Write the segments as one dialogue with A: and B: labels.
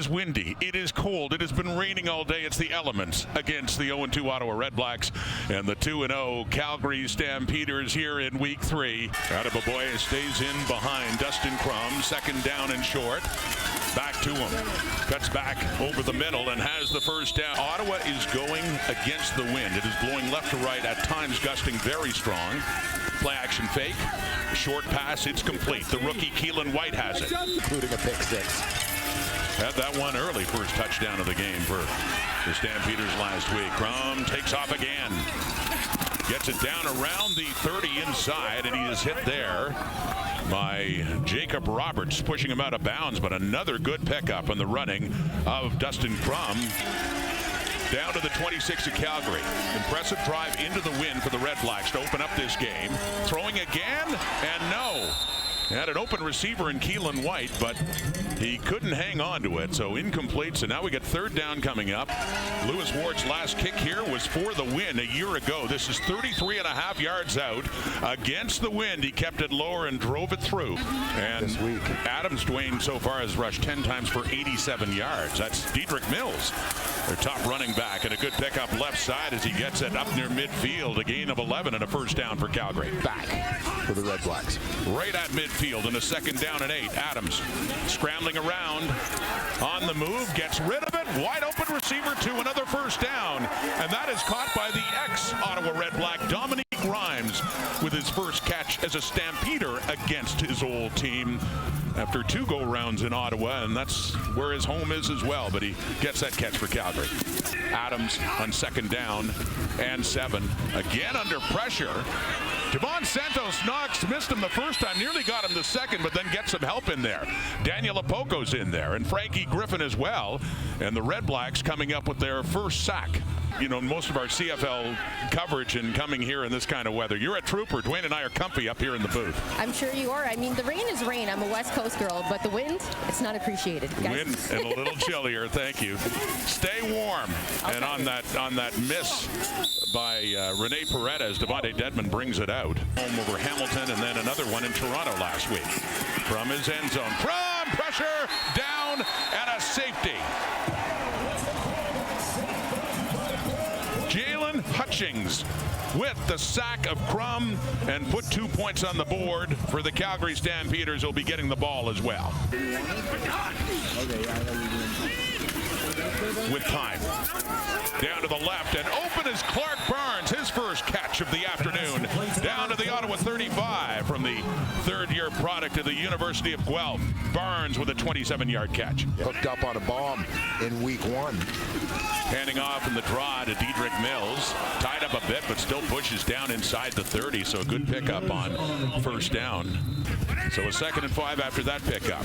A: is windy. It is cold. It has been raining all day. It's the elements against the 0-2 Ottawa REDBLACKS and the 2-0 Calgary Stampeders here in Week 3. Attaboy stays in behind Dustin Crum. Second down and short. Back to him. Cuts back over the middle and has the first down. Ottawa is going against the wind. It is blowing left to right, at times gusting very strong. Play action fake. Short pass. It's complete. The rookie Keelan White has it.
B: Including a pick six.
A: Had that one early. First touchdown of the game for the Stampeders last week. Crum takes off again. Gets it down around the 30 inside, and he is hit there by Jacob Roberts, pushing him out of bounds, but another good pickup on the running of Dustin Crum. Down to the 26 of Calgary. Impressive drive into the wind for the REDBLACKS to open up this game. Throwing again, and no. Had an open receiver in Keelan White, but he couldn't hang on to it, so incomplete. So now we get third down coming up. Lewis Ward's last kick here was for the win a year ago. This is 33.5 yards out against the wind. He kept it lower and drove it through. And
B: this week,
A: Adams Dwayne so far has rushed 10 times for 87 yards. That's Dedrick Mills, their top running back, and a good pickup left side as he gets it up near midfield. A gain of 11 and a first down for Calgary.
B: Back for the REDBLACKS.
A: Right at midfield and a second down and 8. Adams scrambling around on the move, gets rid of it. Wide open receiver to another first down, and that is caught by the ex-Ottawa REDBLACK Dominique Grimes with his first catch as a Stampeder against his old team after 2 go-rounds in Ottawa, and that's where his home is as well, but he gets that catch for Calgary. Adams on second down and 7, again under pressure. Javon Santos Knox missed him the first time, nearly got him the second, but then gets some help in there. Daniel Apoco's in there, and Frankie Griffin as well, and the REDBLACKS coming up with their first sack. You know, most of our CFL coverage and coming here in this kind of weather. You're a trooper. Dwayne and I are comfy up here in the booth.
C: I'm sure you are. I mean, the rain is rain. I'm a West Coast girl, but the wind, it's not appreciated, guys.
A: Wind and a little chillier. Thank you. Stay warm. And on that miss by Rene Paredes, Devontae Dedmon brings it out. Home over Hamilton, and then another one in Toronto last week. From his end zone. From pressure, down, and a safety. Jalen Hutchings with the sack of Crum and put 2 points on the board for the Calgary Stampeders. Will be getting the ball as well. With time. Down to the left, and open is Clark Barnes, his first catch of the afternoon. Down to the Ottawa 35 from the third-year product of the University of Guelph. Barnes with a 27-yard catch.
B: Hooked up on a bomb in Week 1.
A: Handing off in the draw to Dedrick Mills. Tied up a bit, but still pushes down inside the 30, so a good pickup on first down. So a 2nd and 5 after that pickup.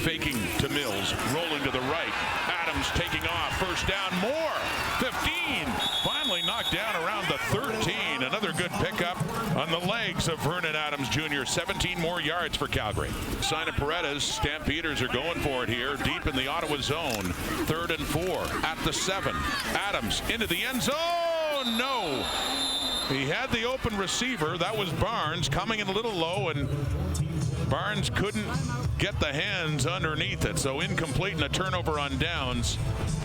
A: Faking to Mills, rolling to the right. Adams taking off, first down, more. 15, finally knocked down around the 13. Another good pickup on the legs of Vernon Adams Jr. 17 more yards for Calgary. Sign of Paredes, Stampeders are going for it here, deep in the Ottawa zone. 3rd and 4 at the 7. Adams into the end zone, no. He had the open receiver, that was Barnes, coming in a little low, and Barnes couldn't get the hands underneath it, so incomplete and a turnover on downs.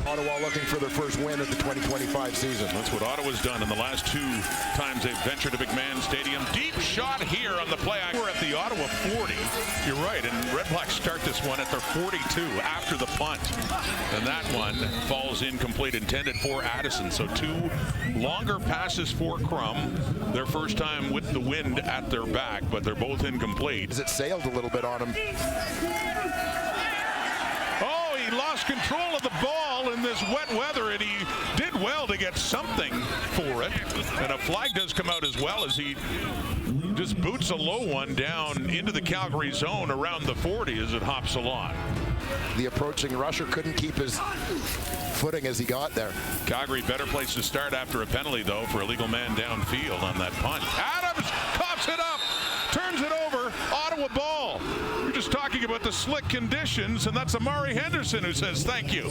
B: Ottawa looking for their first win of the 2025 season.
A: That's what Ottawa's done in the last 2 times they've ventured to McMahon Stadium. Deep shot here on the play. We're at the Ottawa 40. You're right, and REDBLACKS start this one at their 42 after the punt. And that one falls incomplete, intended for Addison. So 2 longer passes for Crum. Their first time with the wind at their back, but they're both incomplete.
B: It sailed a little bit on him.
A: Oh, he lost control of the ball in this wet weather, and he did well to get something for it. And a flag does come out as well as he just boots a low one down into the Calgary zone around the 40 as it hops along.
B: The approaching rusher couldn't keep his footing as he got there.
A: Calgary better place to start after a penalty, though, for a legal man downfield on that punt. Adams coughs it up, turns it over, Ottawa ball. We're just talking about the slick conditions, and that's Amari Henderson who says thank you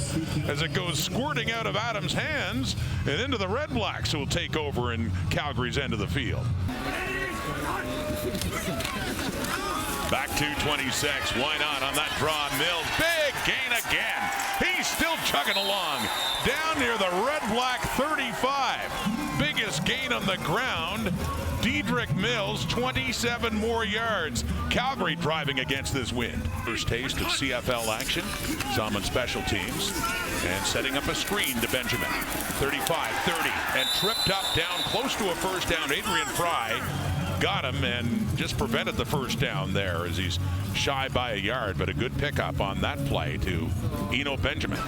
A: as it goes squirting out of Adams' hands and into the REDBLACKS, who will take over in Calgary's end of the field. Back to 26. Why not on that draw? Mills. Big gain again. He's still chugging along down near the Red Black 35. Biggest gain on the ground. Dedrick Mills, 27 more yards. Calgary driving against this wind. First taste of CFL action. Some on special teams. And setting up a screen to Benjamin. 35-30 and tripped up down close to a first down. Adrian Fry got him and just prevented the first down there as he's shy by a yard, but a good pickup on that play to Eno Benjamin.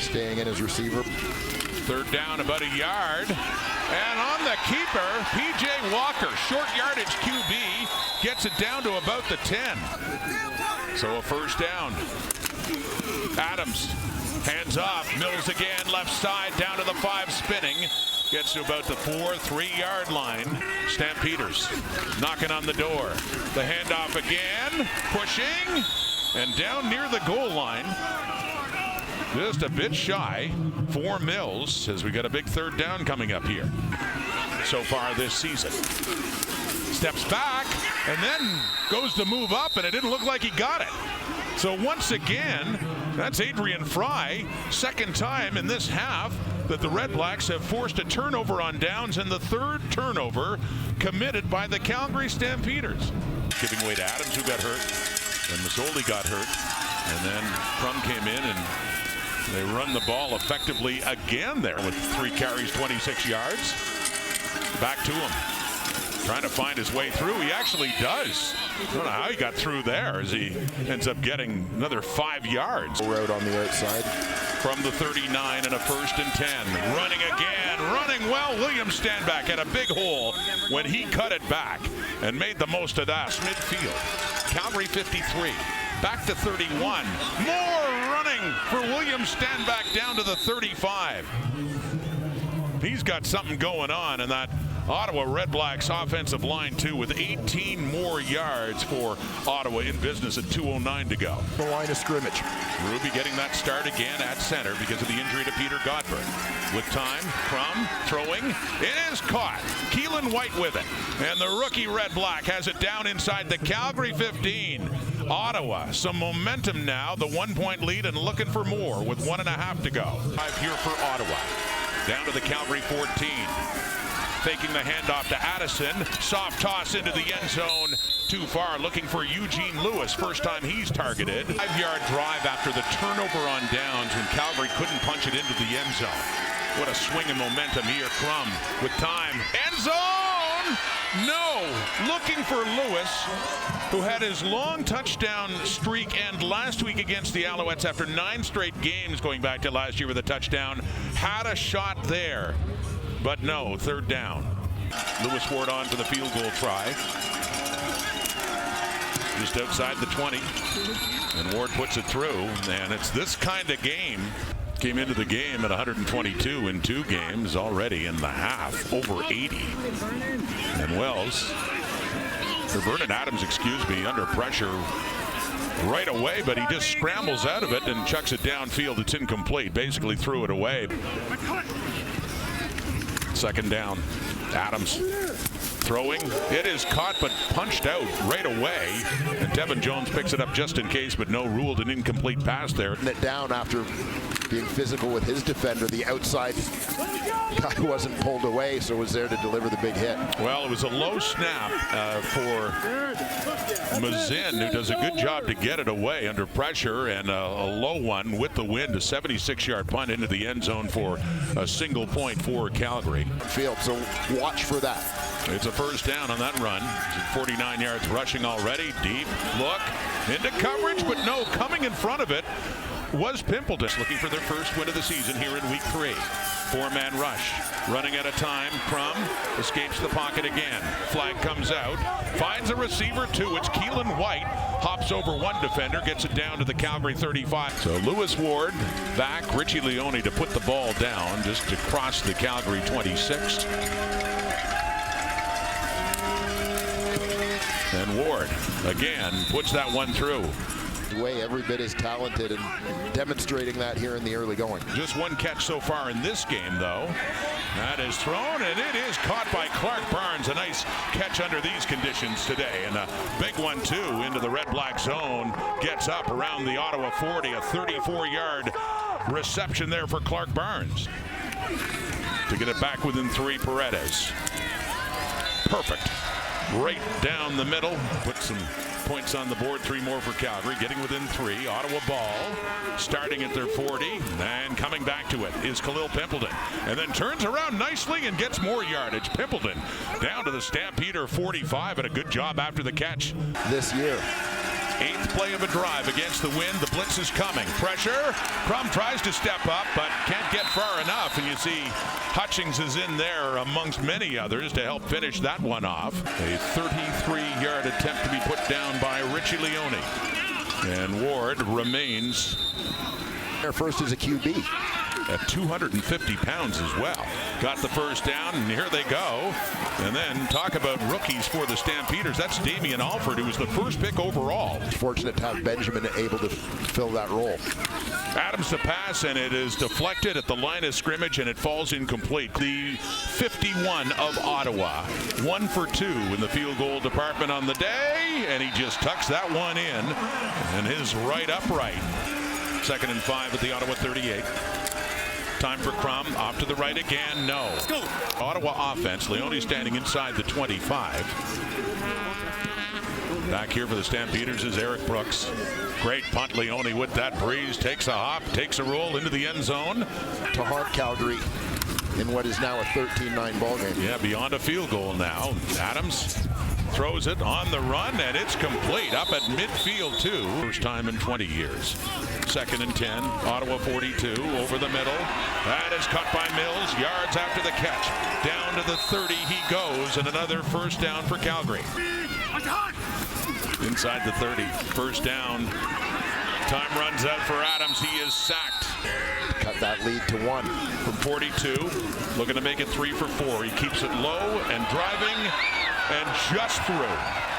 B: Staying in his receiver.
A: Third down, about a yard. And on the keeper, P.J. Walker, short yardage QB, gets it down to about the 10. So a first down. Adams hands off. Mills again, left side, down to the 5, spinning. Gets to about the 4-3-yard line. Stampeders knocking on the door. The handoff again, pushing, and down near the goal line. Just a bit shy for Mills as we got a big third down coming up here so far this season. Steps back and then goes to move up, and it didn't look like he got it. So once again, that's Adrian Fry, second time in this half that the Red Blacks have forced a turnover on downs, and the third turnover committed by the Calgary Stampeders. Giving way to Adams, who got hurt, and Mazzoli got hurt, and then Crum came in and they run the ball effectively again there with 3 carries, 26 yards. Back to him. Trying to find his way through. He actually does. I don't know how he got through there as he ends up getting another 5 yards.
B: Road on the outside.
A: From the 39 and a 1st and 10. Running again. Running well. William Stanback had a big hole when he cut it back and made the most of that. Midfield. Calgary 53. Back to 31. More running for William Stanback down to the 35. He's got something going on in that Ottawa REDBLACKS offensive line too, with 18 more yards for Ottawa in business at 2:09 to go.
B: The line of scrimmage.
A: Ruby getting that start again at center because of the injury to Peter Godfrey. With time, Crum throwing. It is caught. Keelan White with it. And the rookie REDBLACK has it down inside the Calgary 15. Ottawa, some momentum now, the 1-point lead and looking for more with 1.5 to go. 5 here for Ottawa. Down to the Calgary 14. Faking the handoff to Addison. Soft toss into the end zone. Too far, looking for Eugene Lewis. First time he's targeted. 5-yard drive after the turnover on downs when Calgary couldn't punch it into the end zone. What a swing and momentum here. Crum with time. End zone! No! Looking for Lewis, who had his long touchdown streak end last week against the Alouettes after 9 straight games going back to last year with a touchdown. Had a shot there, but no, third down. Lewis Ward on for the field goal try. Just outside the 20. And Ward puts it through, and it's this kind of game. Came into the game at 122 in 2 games already in the half, over 80. And Wells, or Vernon Adams, excuse me, under pressure right away, but he just scrambles out of it and chucks it downfield. It's incomplete, basically threw it away. Second down, Adams throwing. It is caught but punched out right away. And Devin Jones picks it up just in case, but no, ruled an incomplete pass there.
B: It down after being physical with his defender. The outside guy wasn't pulled away, so was there to deliver the big hit.
A: Well, it was a low snap for Mazin, who does a good job to get it away under pressure, and a low one with the wind, a 76-yard punt into the end zone for a single point for Calgary.
B: Field, so watch for that.
A: It's a first down on that run. 49 yards rushing already. Deep look into coverage, but no, coming in front of it was Pimpleton, looking for their first win of the season here in week 3. 4-man rush, running at a time. Crum escapes the pocket again. Flag comes out, finds a receiver 2. It's Keelan White, hops over one defender, gets it down to the Calgary 35. So Lewis Ward back, Richie Leone to put the ball down just to cross the Calgary 26. And Ward again puts that one through.
B: paved way, every bit as talented, and demonstrating that here in the early going.
A: Just one catch so far in this game, though. That is thrown, and it is caught by Clark Barnes. A nice catch under these conditions today. And a big one, too, into the red-black zone. Gets up around the Ottawa 40. A 34-yard reception there for Clark Barnes. To get it back within 3, Paredes. Perfect. Right down the middle. Put some points on the board. 3 more for Calgary. Getting within 3. Ottawa ball. Starting at their 40. And coming back to it is Khalil Pimpleton. And then turns around nicely and gets more yardage. Pimpleton down to the Stampeder 45. And a good job after the catch.
B: This year.
A: 8th play of a drive against the wind. The blitz is coming. Pressure. Crum tries to step up, but can't get far enough. And you see Hutchings is in there amongst many others to help finish that one off. A 33-yard attempt to be put down by Richie Leone. And Ward remains.
B: Their first is a QB.
A: At 250 pounds as well. Got the first down, and here they go. And then talk about rookies for the Stampeders. That's Damian Alford, who was the first pick overall.
B: Fortunate to have Benjamin able to fill that role.
A: Adams to pass, and it is deflected at the line of scrimmage, and it falls incomplete. The 51 of Ottawa. 1 for 2 in the field goal department on the day, and he just tucks that one in, and his right upright. 2nd and 5 at the Ottawa 38. Time for Crum, off to the right again, no. Let's go. Ottawa offense, Leone standing inside the 25. Back here for the Stampeders is Eric Brooks. Great punt, Leone with that breeze, takes a hop, takes a roll into the end zone.
B: To haunt Calgary in what is now a 13-9 ball game.
A: Yeah, beyond a field goal now. Adams throws it on the run, and it's complete up at midfield too. First time in 20 years. 2nd and 10, Ottawa 42, over the middle. That is cut by Mills, yards after the catch. Down to the 30 he goes, and another first down for Calgary. Inside the 30, first down. Time runs out for Adams, he is sacked.
B: Cut that lead to 1.
A: From 42, looking to make it 3 for 4. He keeps it low and driving, and just through.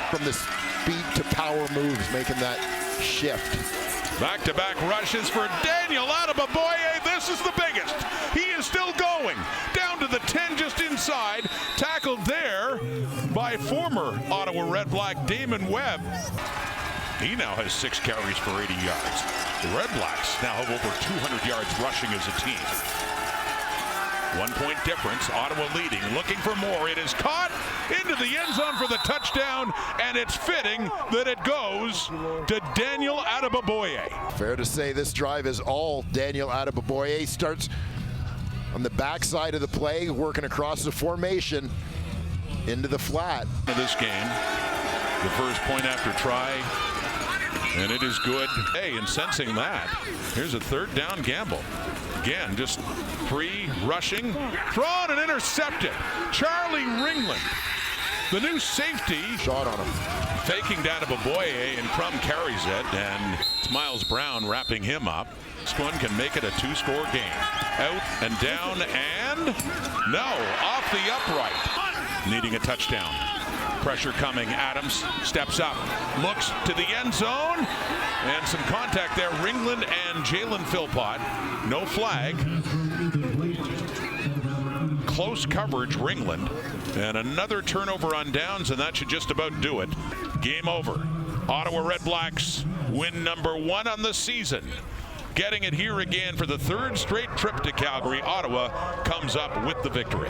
B: From the speed to power moves, making that shift.
A: Back-to-back rushes for Daniel Adeboboye. This is the biggest. He is still going. Down to the 10 just inside. Tackled there by former Ottawa REDBLACK Damon Webb. He now has 6 carries for 80 yards. The REDBLACKS now have over 200 yards rushing as a team. 1-point difference, Ottawa leading, looking for more. It is caught into the end zone for the touchdown, and it's fitting that it goes to Daniel Adeboboye.
B: Fair to say this drive is all Daniel Adeboboye. Starts on the backside of the play, working across the formation into the flat.
A: This game, the first point after try, and it is good. Hey, and sensing that, here's a 3rd down gamble. Again, just free rushing, thrown and intercepted. Charlie Ringland, the new safety.
B: Shot on him.
A: Faking down to Adeboboye, and Crum carries it, and it's Miles Brown wrapping him up. This one can make it a 2-score game. Out and down, and no, off the upright. Needing a touchdown. Pressure coming. Adams steps up, looks to the end zone, and some contact there. Ringland and Jalen Philpott. No flag. Close coverage, Ringland. And another turnover on downs, and that should just about do it. Game over. Ottawa REDBLACKS win number 1 on the season. Getting it here again for the 3rd straight trip to Calgary. Ottawa comes up with the victory.